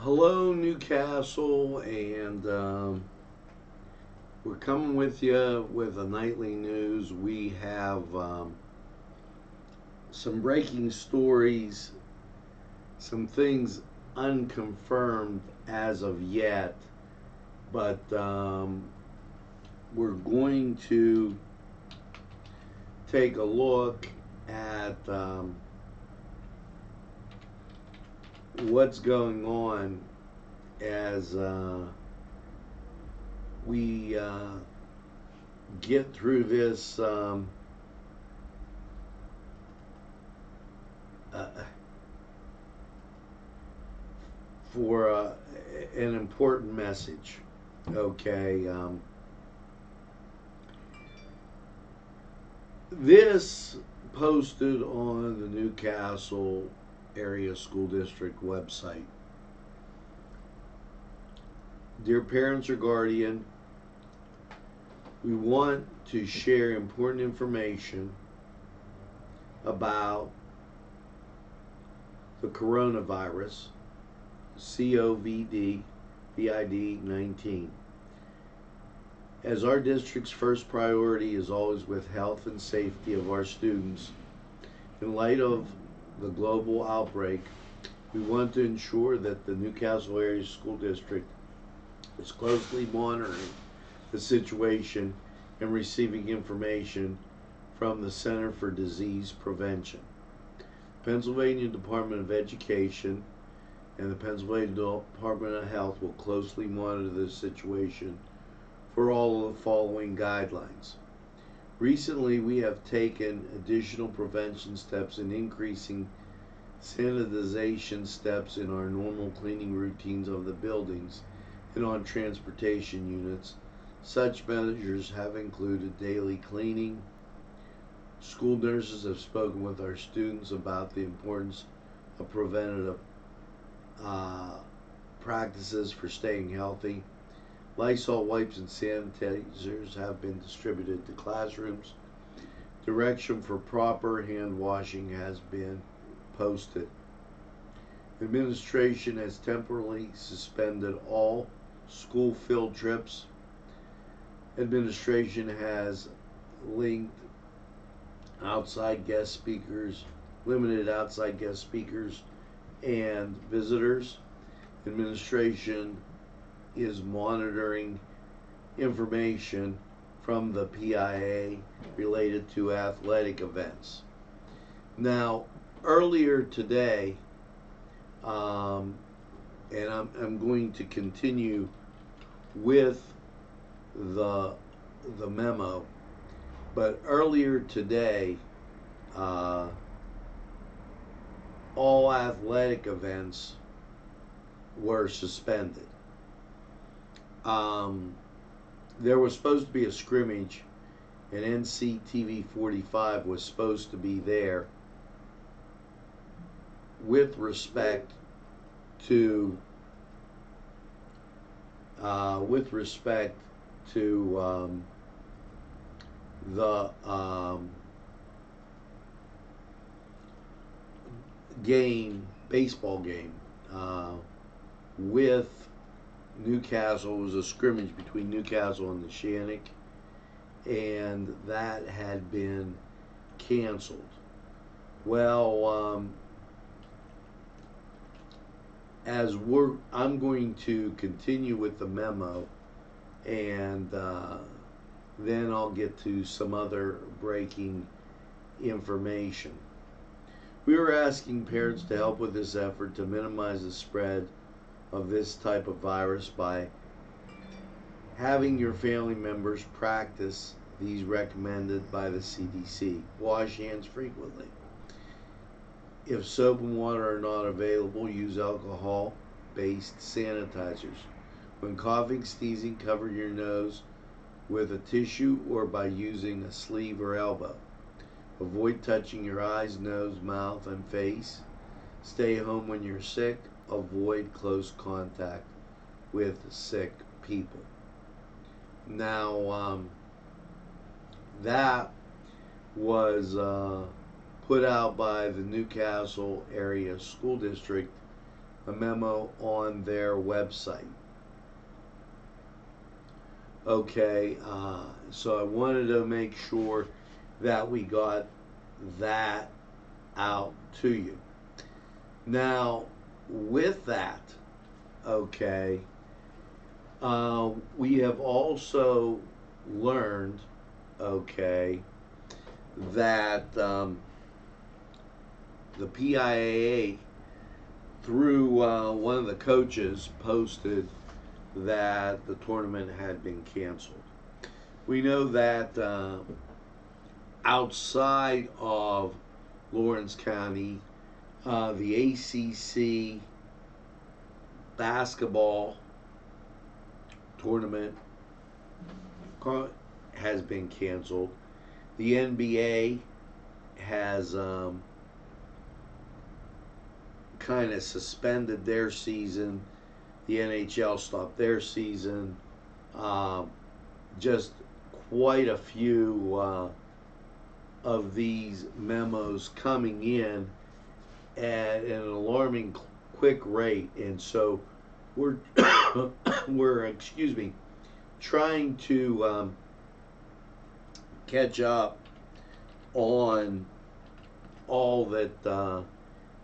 Hello, Newcastle, and we're coming with you with a nightly news. We have some breaking stories, some things unconfirmed as of yet, but we're going to take a look at what's going on as we get through this uh, for an important message. Okay, this posted on the Newcastle Area School District website. Dear parents or guardian, we want to share important information about the coronavirus, COVID-19. As our district's first priority is always with health and safety of our students, in light of the global outbreak, we want to ensure that the Newcastle Area School District is closely monitoring the situation and receiving information from the Center for Disease Prevention. Pennsylvania Department of Education and the Pennsylvania Department of Health will closely monitor this situation for all of the following guidelines. Recently, we have taken additional prevention steps in increasing sanitization steps in our normal cleaning routines of the buildings and on transportation units. Such measures have included daily cleaning. School nurses have spoken with our students about the importance of preventative practices for staying healthy. Lysol wipes and sanitizers have been distributed to classrooms. Direction for proper hand washing has been posted. Administration has temporarily suspended all school field trips. Administration has linked outside guest speakers, limited outside guest speakers and visitors. Administration is monitoring information from the PIA related to athletic events. Now, earlier today, and I'm going to continue with the memo, but earlier today, all athletic events were suspended. There was supposed to be a scrimmage, and Nctv45 was supposed to be there with respect to the baseball game with Newcastle. It was a scrimmage between Newcastle and the Shannick, and that had been canceled. Well, I'm going to continue with the memo, and then I'll get to some other breaking information. We are asking parents to help with this effort to minimize the spread of this type of virus by having your family members practice these recommended by the CDC. Wash hands frequently. If soap and water are not available, use alcohol-based sanitizers. When coughing, sneezing, cover your nose with a tissue or by using a sleeve or elbow. Avoid touching your eyes, nose, mouth, and face. Stay home when you're sick. Avoid close contact with sick people. Now, that was put out by the Newcastle Area School District a memo on their website. Okay, so I wanted to make sure that we got that out to you. Now, with that, okay, we have also learned, okay, that the PIAA, through one of the coaches, posted that the tournament had been canceled. We know that outside of Lawrence County, the ACC basketball tournament has been canceled. The NBA has kind of suspended their season. The NHL stopped their season. Just quite a few of these memos coming in at an alarming quick rate, and so we're trying to catch up on all that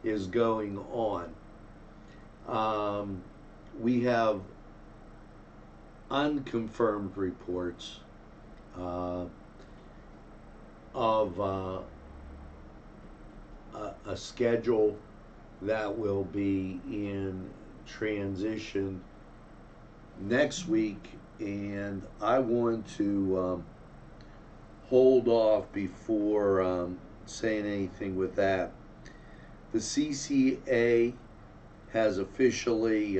is going on. We have unconfirmed reports of a schedule that will be in transition next week, and I want to hold off before saying anything with that. The CCA has officially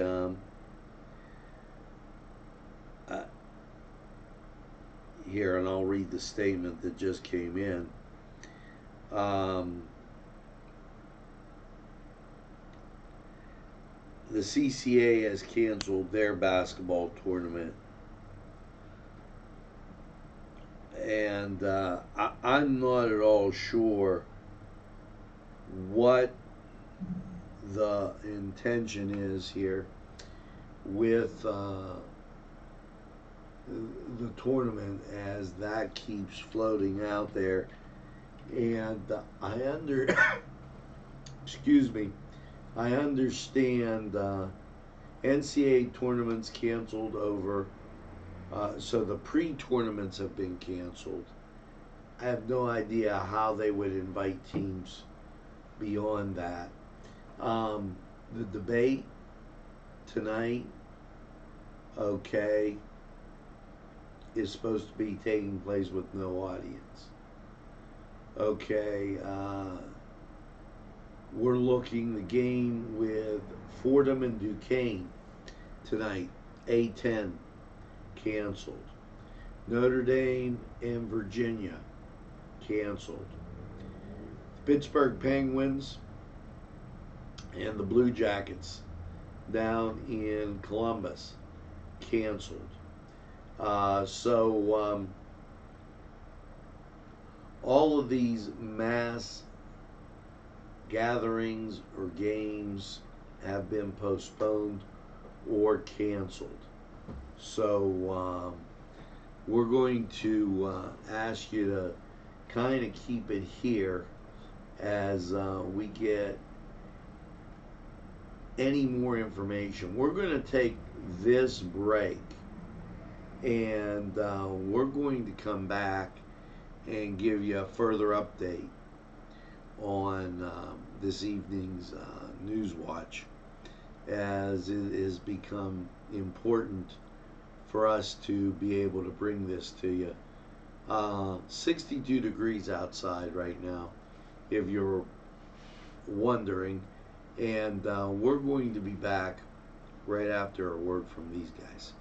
here, and I'll read the statement that just came in. The CCA has canceled their basketball tournament, and I'm not at all sure what the intention is here with the tournament, as that keeps floating out there. And I understand NCAA tournaments canceled over, so the pre-tournaments have been canceled. I have no idea how they would invite teams beyond that. The debate tonight, okay, is supposed to be taking place with no audience. Okay, we're looking the game with Fordham and Duquesne tonight, A10, canceled. Notre Dame and Virginia, canceled. Pittsburgh Penguins and the Blue Jackets down in Columbus, canceled. So all of these mass gatherings or games have been postponed or canceled. So we're going to ask you to kind of keep it here as we get any more information. We're going to take this break, and we're going to come back and give you a further update on this evening's Newswatch, as it has become important for us to be able to bring this to you. 62 degrees outside right now, if you're wondering, and we're going to be back right after a word from these guys.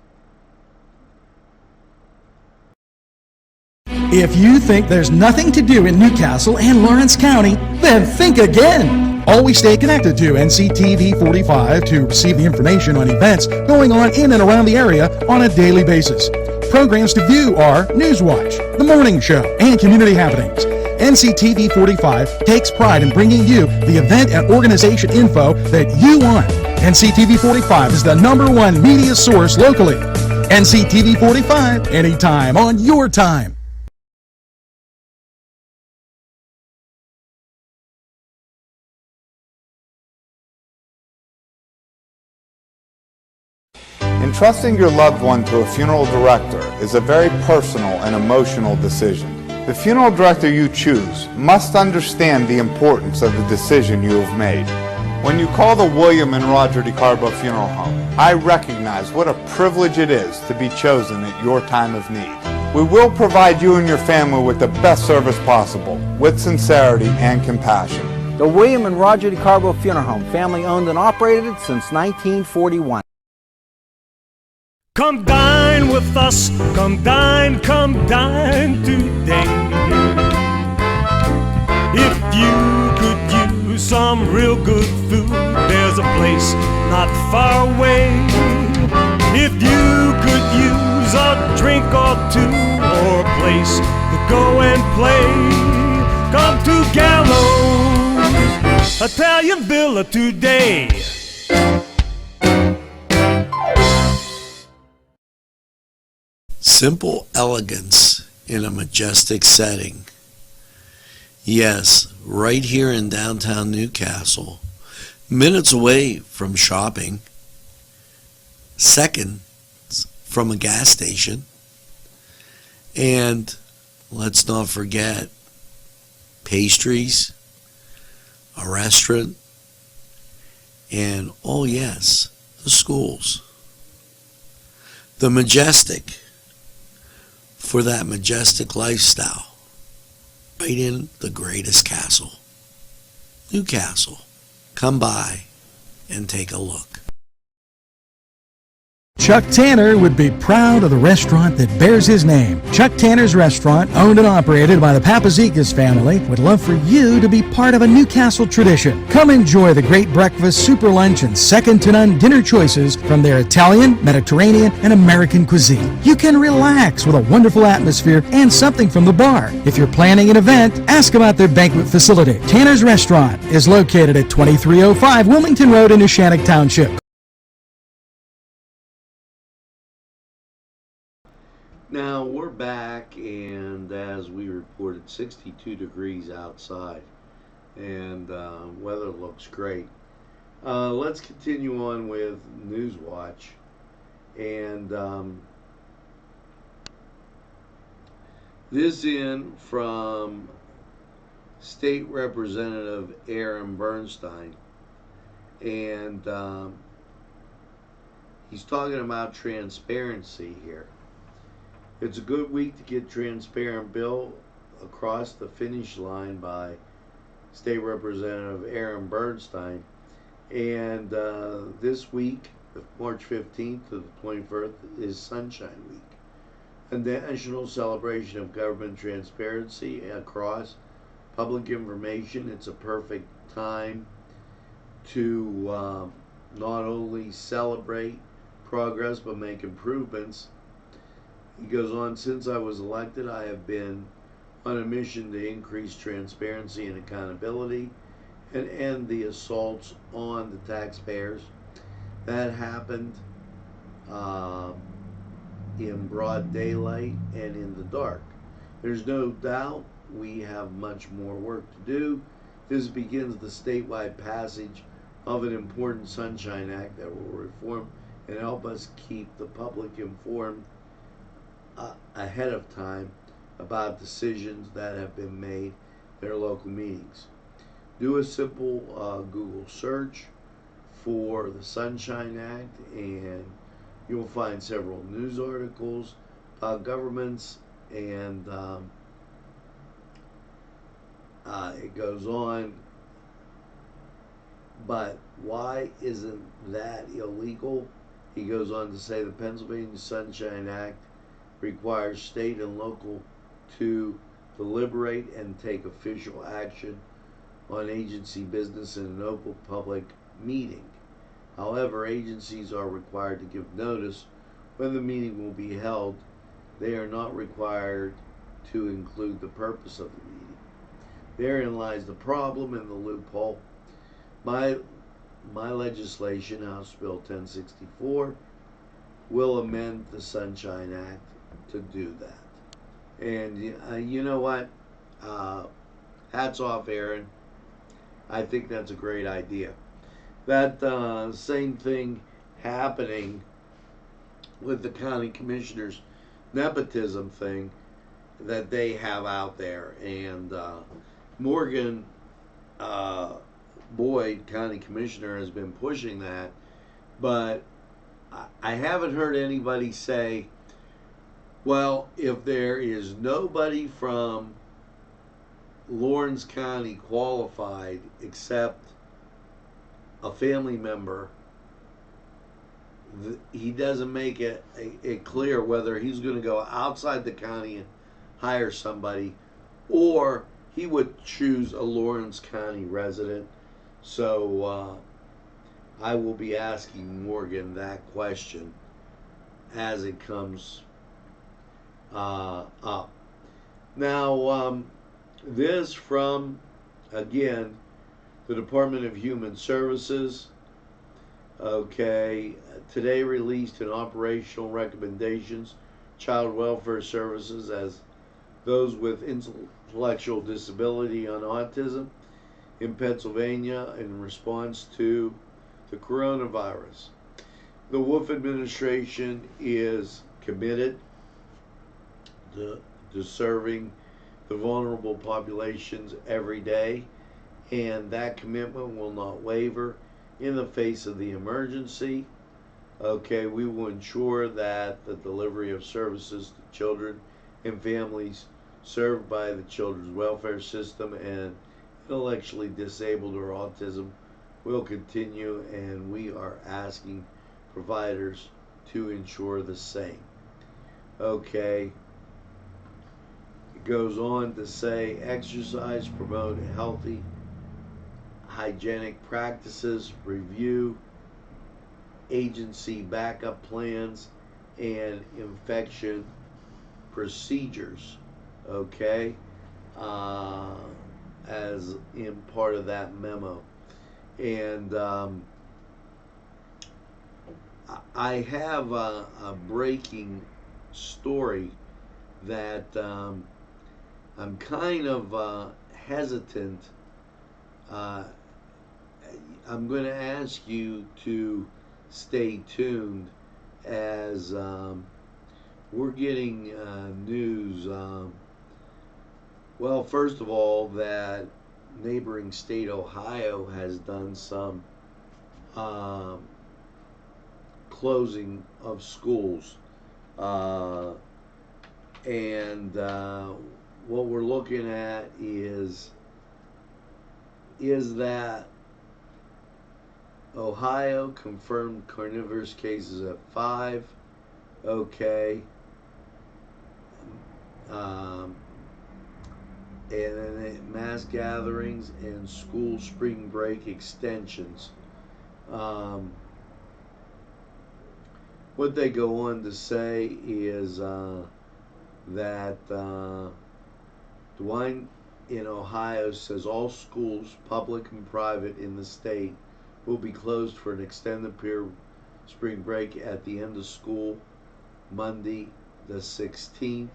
If you think there's nothing to do in Newcastle and Lawrence County, then think again. Always stay connected to Nctv45 to receive the information on events going on in and around the area on a daily basis. Programs to view are Newswatch, The Morning Show, and Community Happenings. NCTV45 takes pride in bringing you the event and organization info that you want. NCTV45 is the #1 media source locally. NCTV45, anytime on your time. Entrusting your loved one to a funeral director is a very personal and emotional decision. The funeral director you choose must understand the importance of the decision you have made. When you call the William and Roger DeCarbo Funeral Home, I recognize what a privilege it is to be chosen at your time of need. We will provide you and your family with the best service possible, with sincerity and compassion. The William and Roger DeCarbo Funeral Home, family owned and operated since 1941. Come dine with us, come dine today. If you could use some real good food, there's a place not far away. If you could use a drink or two, or a place to go and play, come to Gallows Italian Villa today. Simple elegance in a majestic setting. Yes, right here in downtown Newcastle, minutes away from shopping, seconds from a gas station, and let's not forget pastries, a restaurant, and oh yes, the schools. The majestic for that majestic lifestyle, right in the greatest castle, Newcastle. Come by and take a look. Chuck Tanner would be proud of the restaurant that bears his name. Chuck Tanner's Restaurant, owned and operated by the Papazikas family, would love for you to be part of a Newcastle tradition. Come enjoy the great breakfast, super lunch, and second-to-none dinner choices from their Italian, Mediterranean, and American cuisine. You can relax with a wonderful atmosphere and something from the bar. If you're planning an event, ask about their banquet facility. Tanner's Restaurant is located at 2305 Wilmington Road in Neshannock Township. Now we're back, and as we reported, 62 degrees outside, and weather looks great. Let's continue on with Newswatch, and this in from State Representative Aaron Bernstein, and he's talking about transparency here. It's a good week to get transparent bill across the finish line by State Representative Aaron Bernstein. And this week, March 15th to the 21st, is Sunshine Week, a national celebration of government transparency across public information. It's a perfect time to not only celebrate progress but make improvements. He goes on, since I was elected, I have been on a mission to increase transparency and accountability and end the assaults on the taxpayers. That happened in broad daylight and in the dark. There's no doubt we have much more work to do. This begins the statewide passage of an important Sunshine Act that will reform and help us keep the public informed ahead of time about decisions that have been made at their local meetings. Do a simple Google search for the Sunshine Act, and you'll find several news articles about governments, and it goes on. But why isn't that illegal? He goes on to say the Pennsylvania Sunshine Act requires state and local to deliberate and take official action on agency business in an open public meeting. However, agencies are required to give notice when the meeting will be held. They are not required to include the purpose of the meeting. Therein lies the problem and the loophole. My legislation, House Bill 1064, will amend the Sunshine Act to do that. And you know what? Hats off, Aaron. I think that's a great idea. That same thing happening with the county commissioners nepotism thing that they have out there, and Morgan Boyd, county commissioner, has been pushing that, but I haven't heard anybody say, well, if there is nobody from Lawrence County qualified except a family member, he doesn't make it clear whether he's going to go outside the county and hire somebody, or he would choose a Lawrence County resident. So I will be asking Morgan that question as it comes up. Now, this from, again, the Department of Human Services. Okay, today released an operational recommendations, child welfare services as those with intellectual disability on autism in Pennsylvania in response to the coronavirus. The Wolf administration is committed to serving the vulnerable populations every day, and that commitment will not waver in the face of the emergency. Okay, we will ensure that the delivery of services to children and families served by the children's welfare system and intellectually disabled or autism will continue, and we are asking providers to ensure the same. Okay, it goes on to say exercise, promote healthy hygienic practices, review agency backup plans and infection procedures, okay, as in part of that memo. And I have a breaking story that I'm kind of hesitant. I'm going to ask you to stay tuned as we're getting news. Well, first of all, that neighboring state Ohio has done some closing of schools, and what we're looking at is that Ohio confirmed coronavirus cases at 5, okay, and then mass gatherings and school spring break extensions. What they go on to say is that DeWine in Ohio says all schools, public and private in the state, will be closed for an extended period spring break at the end of school Monday the 16th.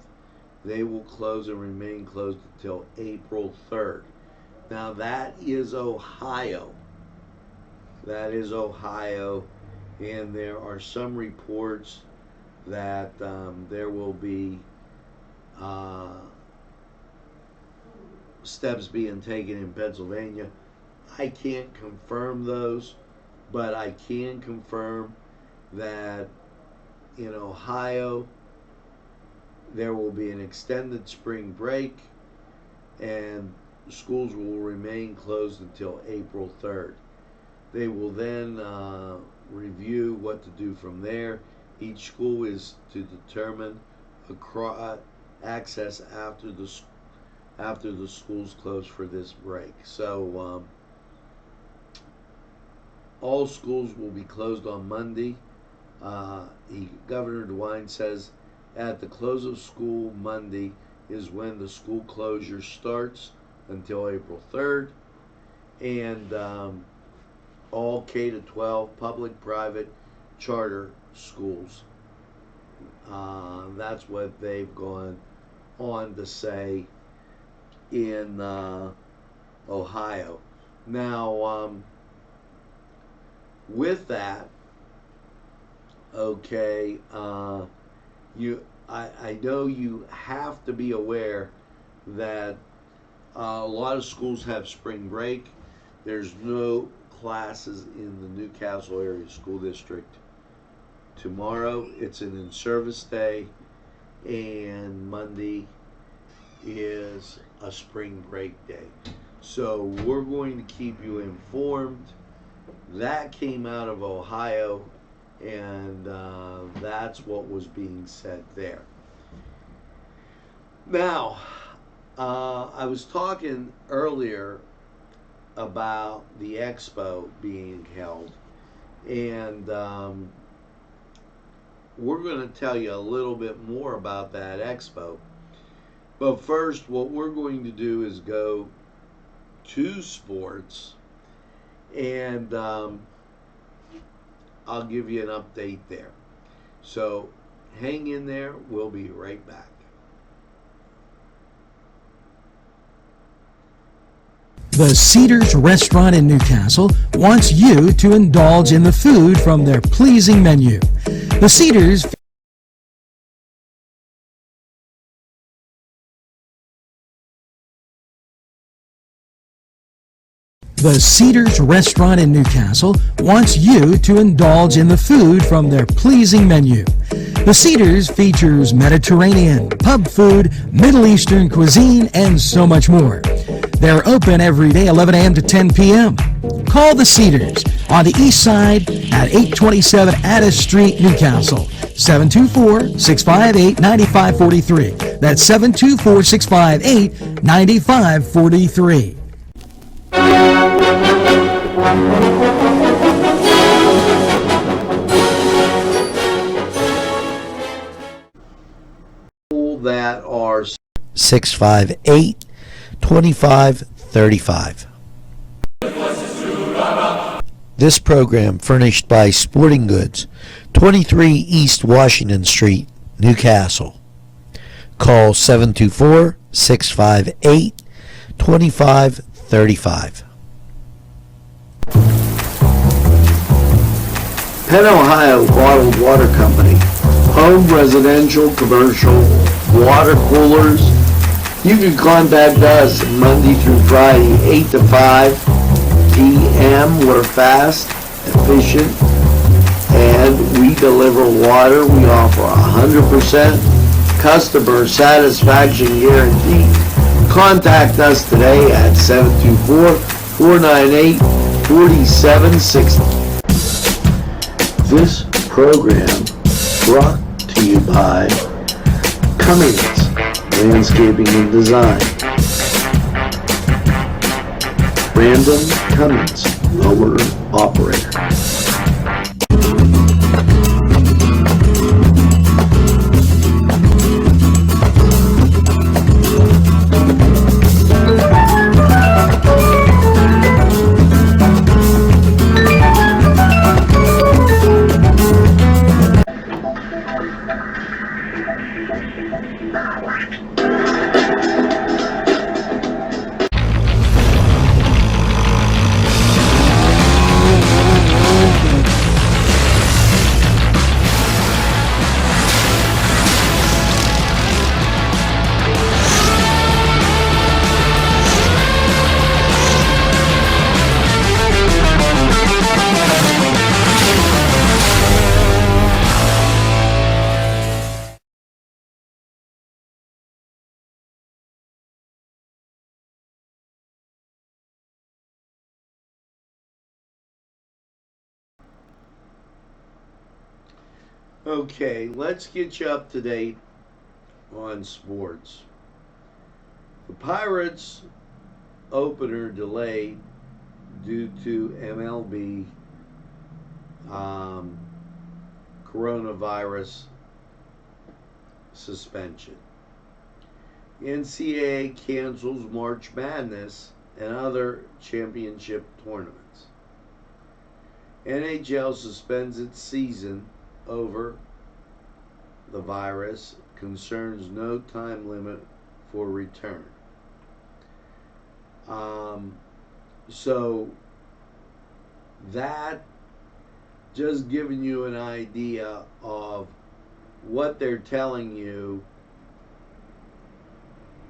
They will close and remain closed until April 3rd. Now that is Ohio. That is Ohio, and there are some reports that there will be steps being taken in Pennsylvania. I can't confirm those, but I can confirm that in Ohio there will be an extended spring break and schools will remain closed until April 3rd. They will then review what to do from there. Each school is to determine access after the schools close for this break. So all schools will be closed on Monday. Governor DeWine says at the close of school Monday is when the school closure starts until April 3rd. And all K to 12 public, private, charter schools. That's what they've gone on to say in Ohio. Now, with that, okay, I know you have to be aware that a lot of schools have spring break. There's no classes in the Newcastle area school district tomorrow. It's an in-service day, and Monday is a spring break day. So we're going to keep you informed. That came out of Ohio, and that's what was being said there. Now, I was talking earlier about the expo being held, and we're going to tell you a little bit more about that expo. But first, what we're going to do is go to sports, and I'll give you an update there. So hang in there. We'll be right back. The Cedars Restaurant in Newcastle wants you to indulge in the food from their pleasing menu. The Cedars The Cedars Restaurant in Newcastle wants you to indulge in the food from their pleasing menu. The Cedars features Mediterranean, pub food, Middle Eastern cuisine, and so much more. They're open every day 11 a.m. to 10 p.m. Call the Cedars on the east side at 827 Addis Street, Newcastle. 724-658-9543. That's 724-658-9543. That are 658-2535. This program furnished by Sporting Goods, 23 East Washington Street, Newcastle. Call 724-658-2535. Penn Ohio Bottled Water Company. Home, residential, commercial, water coolers. You can contact us Monday through Friday, 8 to 5 p.m. We're fast, efficient, and we deliver water. We offer 100% customer satisfaction guarantee. Contact us today at 724-498-4760. This program brought to you by Cummings Landscaping and Design. Brandon Cummings, owner operator. Okay, let's get you up to date on sports. The Pirates opener delayed due to MLB coronavirus suspension. NCAA cancels March Madness and other championship tournaments. NHL suspends its season over the virus. Concerns no time limit for return. So that just giving you an idea of what they're telling you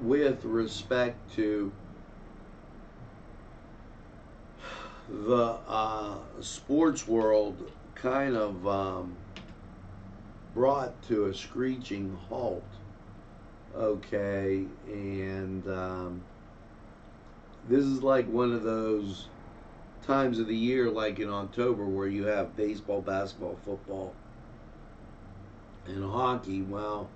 with respect to the sports world kind of brought to a screeching halt. Okay, and this is like one of those times of the year, like in October, where you have baseball, basketball, football, and hockey. Well,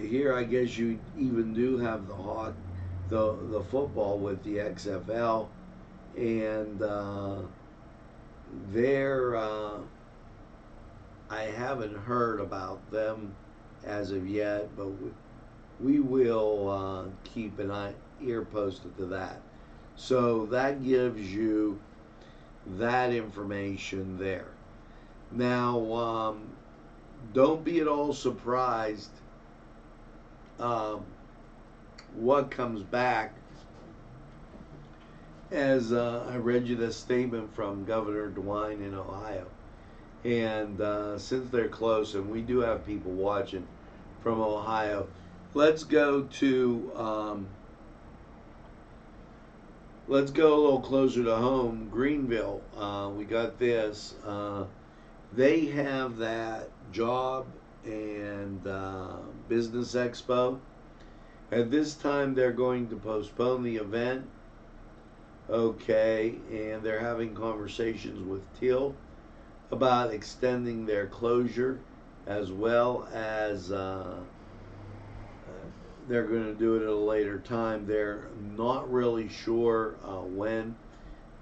here I guess you even do have the football with the XFL, and I haven't heard about them as of yet, but we will keep an ear posted to that. So that gives you that information there. Now, don't be at all surprised what comes back, as I read you this statement from Governor DeWine in Ohio. And since they're close, and we do have people watching from Ohio, let's go a little closer to home. Greenville, we got this. They have that job and business expo. At this time, they're going to postpone the event. Okay, and they're having conversations with Teal about extending their closure, as well as they're going to do it at a later time. They're not really sure when.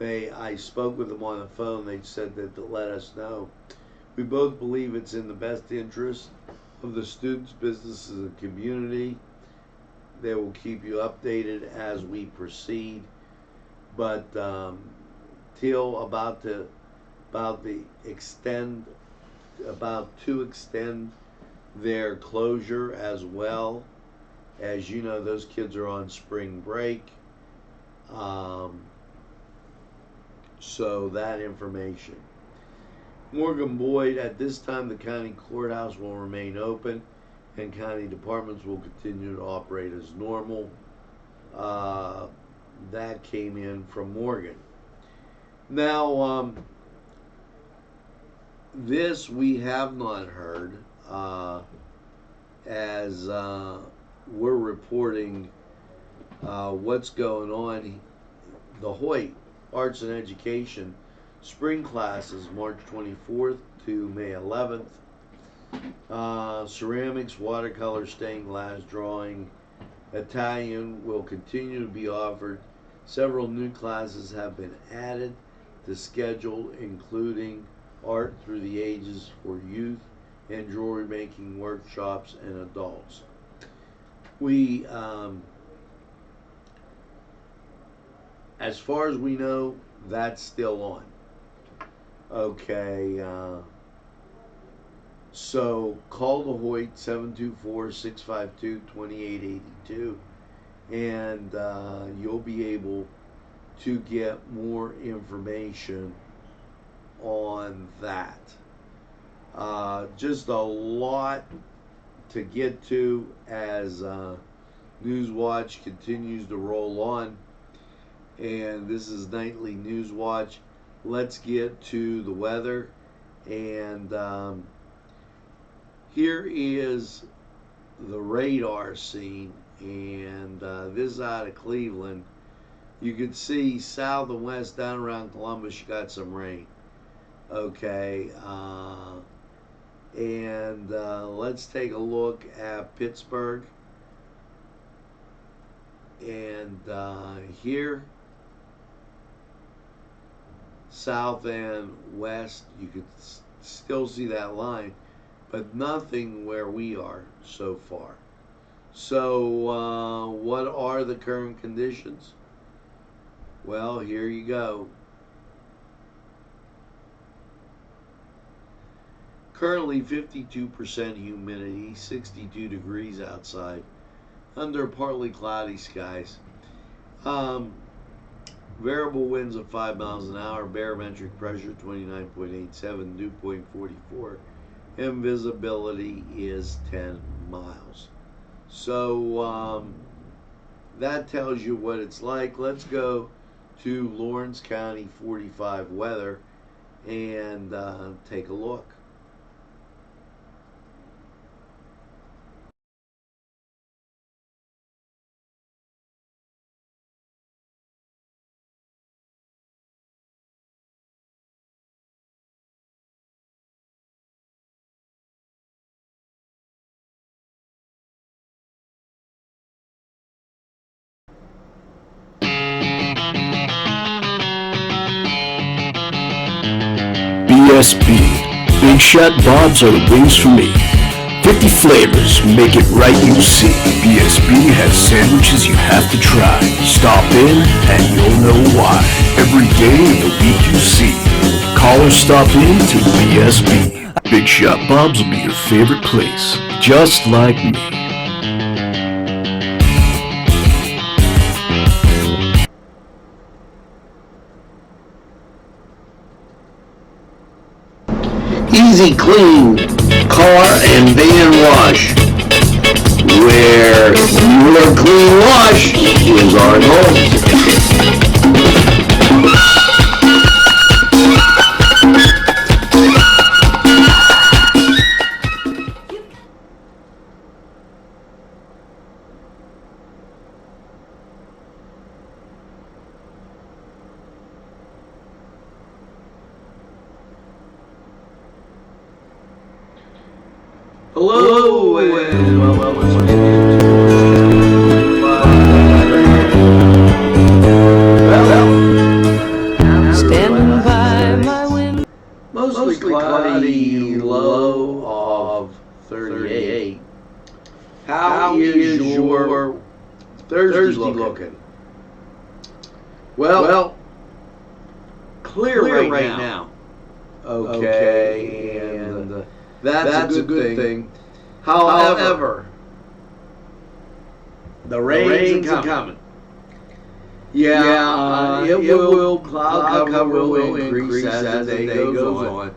I spoke with them on the phone. They said that to let us know. We both believe it's in the best interest of the students, businesses, and community. They will keep you updated as we proceed. But Teal about to extend their closure, as well as, you know, those kids are on spring break. So that information. Morgan Boyd, at this time the county courthouse will remain open and county departments will continue to operate as normal. That came in from Morgan. Now, this we have not heard, as we're reporting what's going on. The Hoyt Arts and Education spring classes, March 24th to May 11th. Ceramics, watercolor, stained glass, drawing, Italian will continue to be offered. Several new classes have been added to schedule, including art through the ages for youth and jewelry making workshops and adults. We, as far as we know, that's still on. Okay, so call the Hoyt 724-652-2882 and you'll be able to get more information on that. Just a lot to get to as Newswatch continues to roll on, and this is Nightly Newswatch. Let's get to the weather, and here is the radar scene, and this is out of Cleveland. You can see south and west down around Columbus, you got some rain. Okay, and let's take a look at Pittsburgh. And here, south and west, you could still see that line, but nothing where we are so far. So, what are the current conditions? Well, here you go. Currently 52% humidity, 62 degrees outside, under partly cloudy skies. Variable winds of 5 miles an hour, barometric pressure 29.87, dew point 44, and visibility is 10 miles. So that tells you what it's like. Let's go to Lawrence County 45 weather and take a look. BSB. Big Shot Bobs are the wings for me. 50 flavors, make it right, you'll see. BSB has sandwiches you have to try. Stop in and you'll know why. Every day of the week you see. Call or stop in to BSB. Big Shot Bobs will be your favorite place, just like me. Easy Clean Car and Van Wash, where your clean wash is our goal. Hello, and welcome to Standing by my window. mostly cloudy, low of 38. How is your Thursday looking? Well, clear right now. Okay, and that's a good thing. However, the rain's coming. Yeah, it will, cloud cover will increase as the day goes on.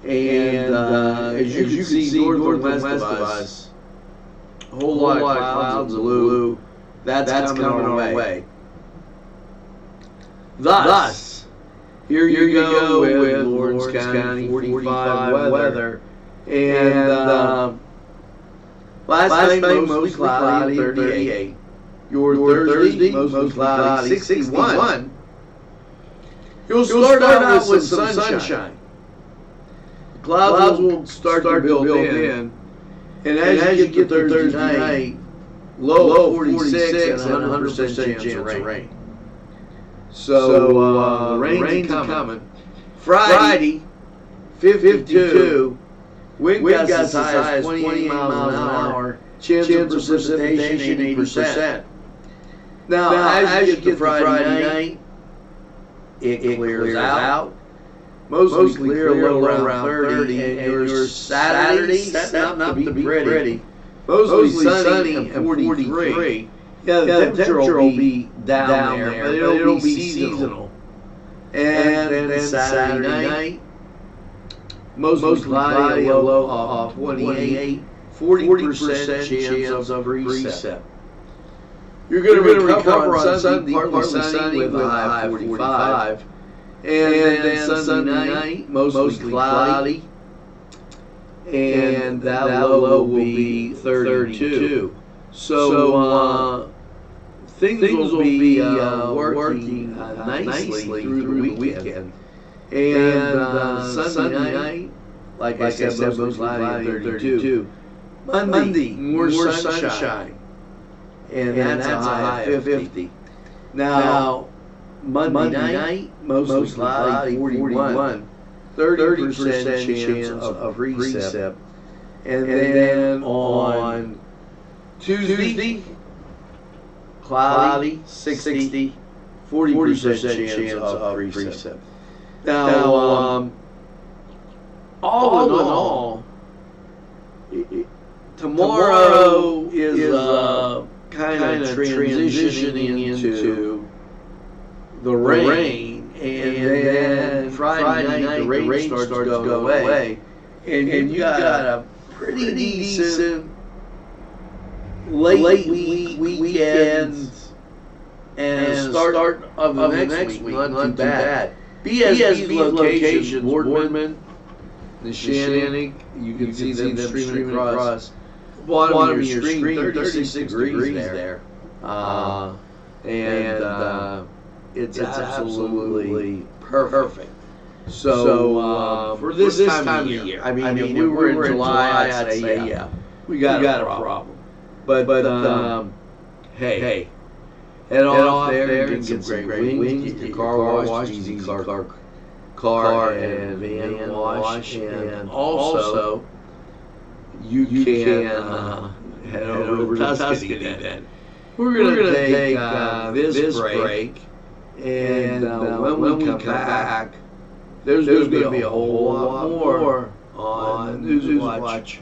And as you can see, north and west of us, a whole lot of clouds of blue. That's coming our way. Thus, here you go with Lawrence County 45 weather. And last night, mostly cloudy, 38. Your Thursday, mostly cloudy, 61. You'll start out with some sunshine. Clouds will start to build in. And as you get to Thursday night, low 46 and 100% chance of rain. So the rain's coming. Friday, 52. Wind gusts as high as 28 miles an hour. Chance of precipitation 80%. Now, as you get to Friday night, it clears out. Mostly clear, low around 30. And your Saturday setting up to be pretty. Mostly sunny and 43. Yeah, the temperature will be down there, but it'll be seasonal. And then Saturday night, mostly cloudy, a low of 28, 40% chance of precip. You're going to recover on Sunday, partly sunny with a high of 45. And then Sunday night, mostly cloudy. And that low will be 32. So things will be working nicely through the weekend. And Sunday night, like I said, mostly cloudy at 32. Monday, more sunshine. And that's a high of 50. Now, Monday night, mostly cloudy, 41. 30% chance of precip. And then on Tuesday, cloudy, 60, 40% chance of precip. Now, all in all, tomorrow is kind of transitioning into the rain, and then Friday night the rain starts going away, and you've got a pretty decent late weekend and start of the next week, not too bad. BSB locations, Boardman, Neshannock, you can see them streaming across. Bottom of your screen, 36 degrees there. It's absolutely perfect. So for this time of year, I mean, if we were in July, I'd say, yeah, we got a problem. But hey, head off there and get some great wings, get your car washed, easy car and van wash, and also you can head over to Tuscany then. We're gonna take this break, and when we come back, there's gonna be a whole lot more on Newswatch.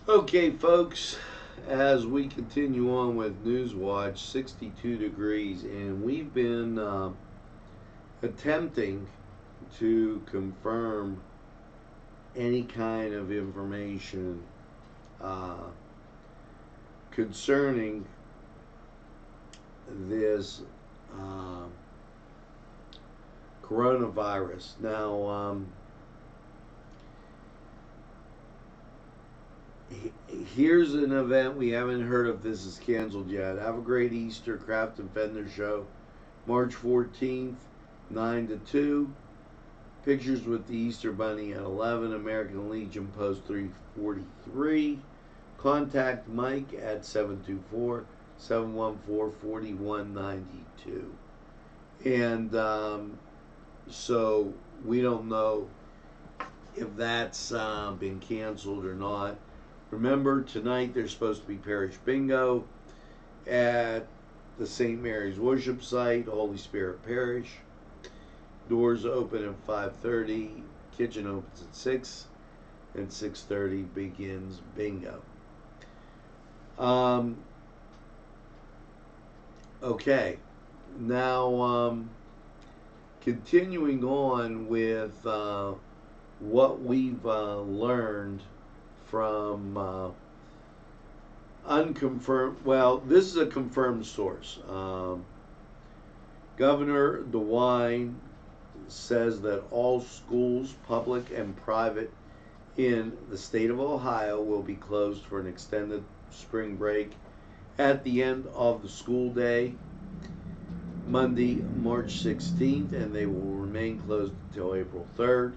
Okay, folks, as we continue on with Newswatch, 62 degrees, and we've been attempting to confirm any kind of information concerning this coronavirus. Now, here's an event we haven't heard of. This is canceled yet. Have a great Easter. Craft and Fender Show, March 14th, 9 to 2. Pictures with the Easter Bunny at 11. American Legion Post 343. Contact Mike at 724-714-4192. And so we don't know if that's been canceled or not. Remember, tonight there's supposed to be parish bingo at the St. Mary's worship site, Holy Spirit Parish. Doors open at 5:30, kitchen opens at 6, and 6:30 begins bingo. Okay, now continuing on with what we've learned from unconfirmed, well, this is a confirmed source. Governor DeWine says that all schools, public and private, in the state of Ohio will be closed for an extended spring break at the end of the school day, Monday, March 16th, and they will remain closed until April 3rd.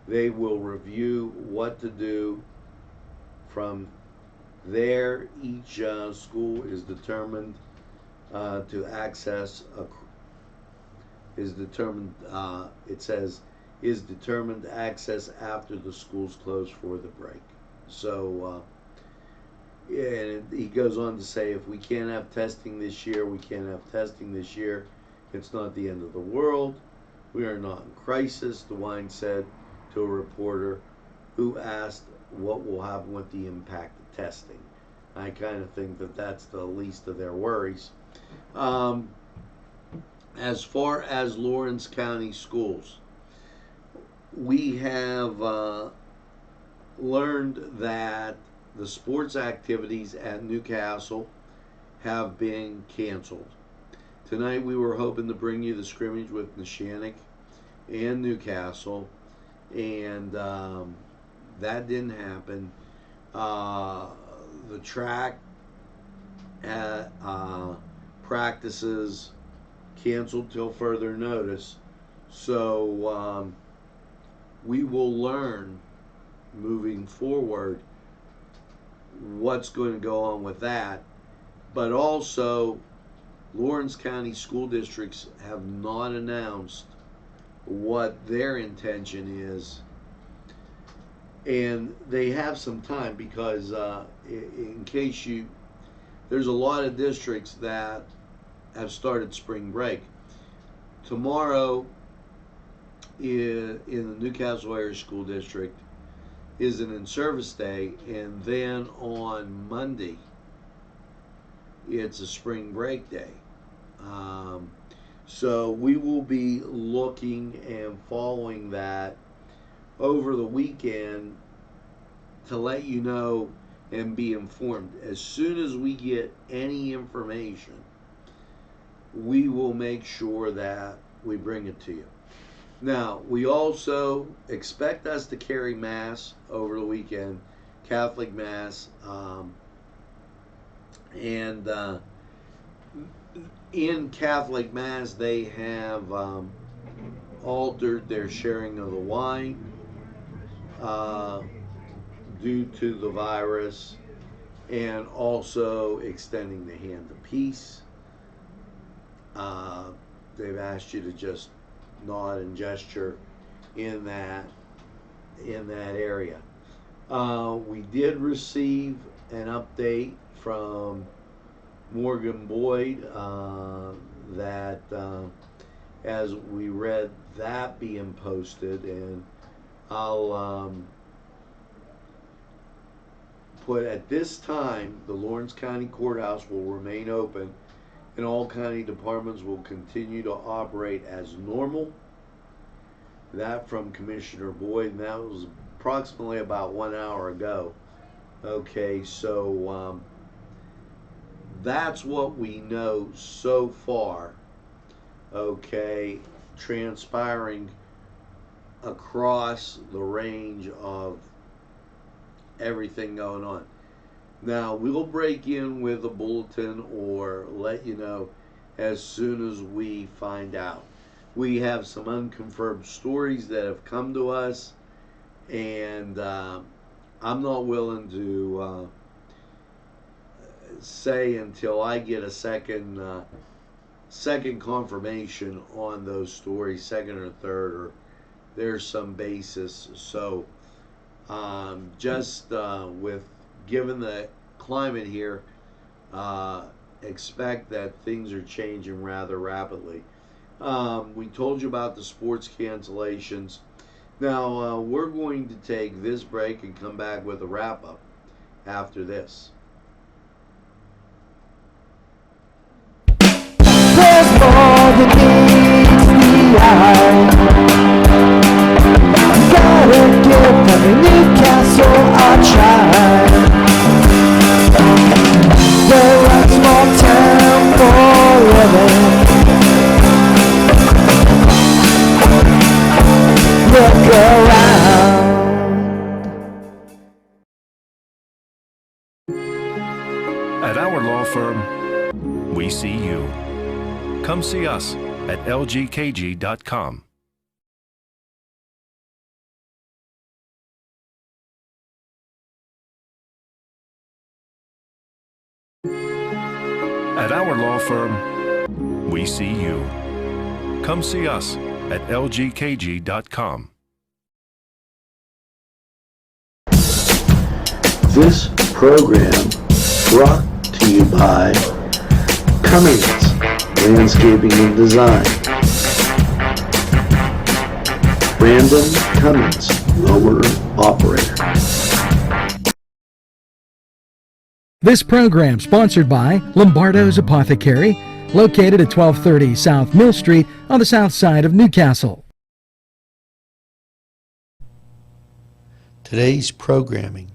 They will review what to do from there. Each school is determined to access it says is determined to access after the schools close for the break. So and he goes on to say, if we can't have testing this year, we can't have testing this year. It's not the end of the world. We are not in crisis, DeWine said to a reporter who asked what will happen with the impact of testing. I kind of think that that's the least of their worries. As far as Lawrence County schools, we have learned that the sports activities at Newcastle have been canceled. Tonight we were hoping to bring you the scrimmage with Neshannock and Newcastle, and that didn't happen. The track practices canceled till further notice. So we will learn moving forward what's going to go on with that. But also, Lawrence County school districts have not announced what their intention is, and they have some time, because in case there's a lot of districts that have started spring break. Tomorrow in the Newcastle Area School District is an in-service day, and then on Monday it's a spring break day. So we will be looking and following that over the weekend to let you know and be informed. As soon as we get any information, we will make sure that we bring it to you. Now, we also expect us to carry Mass over the weekend, Catholic Mass, and in Catholic Mass they have altered their sharing of the wine due to the virus, and also extending the hand of peace. They've asked you to just nod and gesture in that area. We did receive an update from Morgan Boyd that as we read that being posted, and I'll put at this time the Lawrence County Courthouse will remain open and all county departments will continue to operate as normal. That from Commissioner Boyd, and that was approximately about 1 hour ago. Okay, so that's what we know so far, okay, transpiring across the range of everything going on. Now, we'll break in with a bulletin or let you know as soon as we find out. We have some unconfirmed stories that have come to us, and I'm not willing to say until I get a second confirmation on those stories, second or third, or there's some basis. So just with given the climate here, expect that things are changing rather rapidly. We told you about the sports cancellations. Now we're going to take this break and come back with a wrap up after this. There's more than meets the eye. Gotta give every Newcastle a try. They're a small town for living. Look around. At our law firm, we see you. Come see us at lgkg.com. At our law firm, we see you. Come see us at lgkg.com. This program brought to you by Cummings Landscaping and Design. Brandon Cummings, owner operator. This program sponsored by Lombardo's Apothecary, located at 1230 South Mill Street on the south side of Newcastle. Today's programming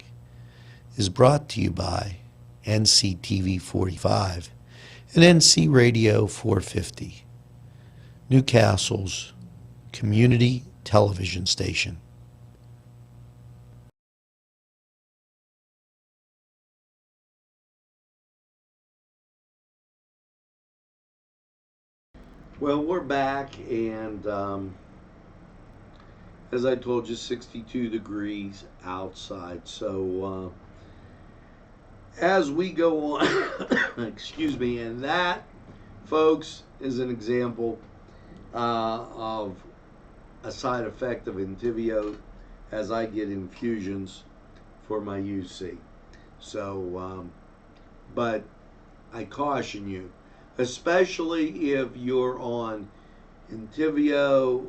is brought to you by Nctv45 and NC Radio 450, Newcastle's community television station. Well, we're back, and as I told you, 62 degrees outside. So as we go on, excuse me, and that, folks, is an example of a side effect of Entyvio as I get infusions for my UC. So, but I caution you, especially if you're on Entyvio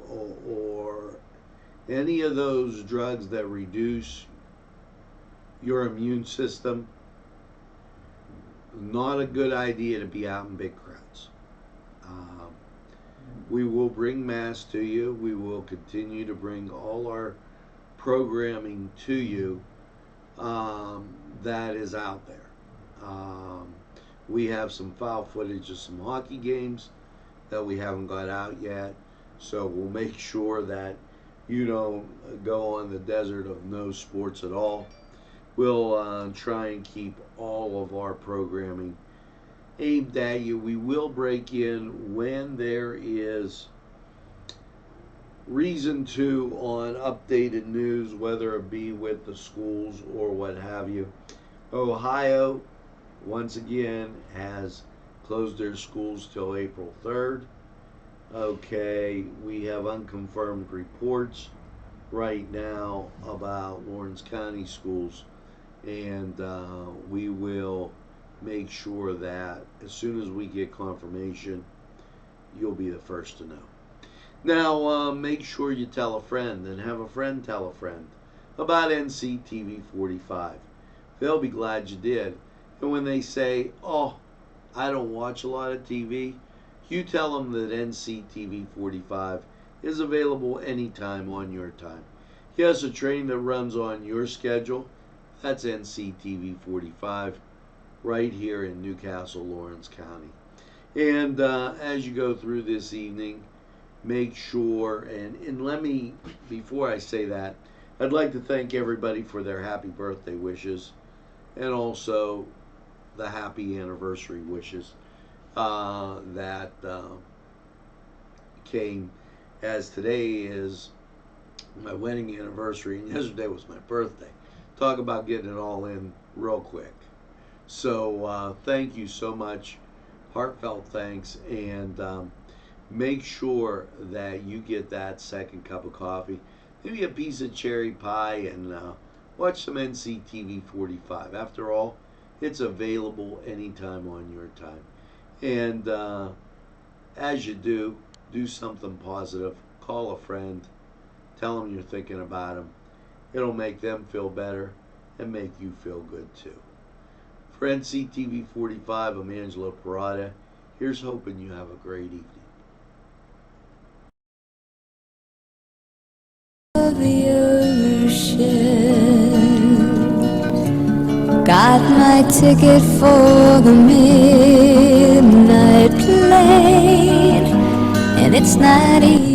or any of those drugs that reduce your immune system, not a good idea to be out in big crowds. We will bring masks to you. We will continue to bring all our programming to you that is out there. We have some foul footage of some hockey games that we haven't got out yet, so we'll make sure that you don't go on the desert of no sports at all. We'll try and keep all of our programming aimed at you. We will break in when there is reason to on updated news, whether it be with the schools or what have you. Ohio, once again, has closed their schools till April 3rd. Okay, we have unconfirmed reports right now about Lawrence County schools, and we will make sure that as soon as we get confirmation, you'll be the first to know. Now, make sure you tell a friend, and have a friend tell a friend about Nctv45. They'll be glad you did. And when they say, oh, I don't watch a lot of TV, you tell them that Nctv45 is available anytime on your time. Yes, a train that runs on your schedule, that's Nctv45 right here in Newcastle, Lawrence County. And as you go through this evening, make sure, and let me, before I say that, I'd like to thank everybody for their happy birthday wishes, and also the happy anniversary wishes that came, as today is my wedding anniversary and yesterday was my birthday. Talk about getting it all in real quick. So thank you so much, heartfelt thanks, and make sure that you get that second cup of coffee, maybe a piece of cherry pie, and watch some Nctv45. After all, it's available anytime on your time. And as you do something positive. Call a friend. Tell them you're thinking about them. It'll make them feel better and make you feel good too. For Nctv45, I'm Angelo Perrotta. Here's hoping you have a great evening. The ocean, got my ticket for the midnight plane, and it's not easy.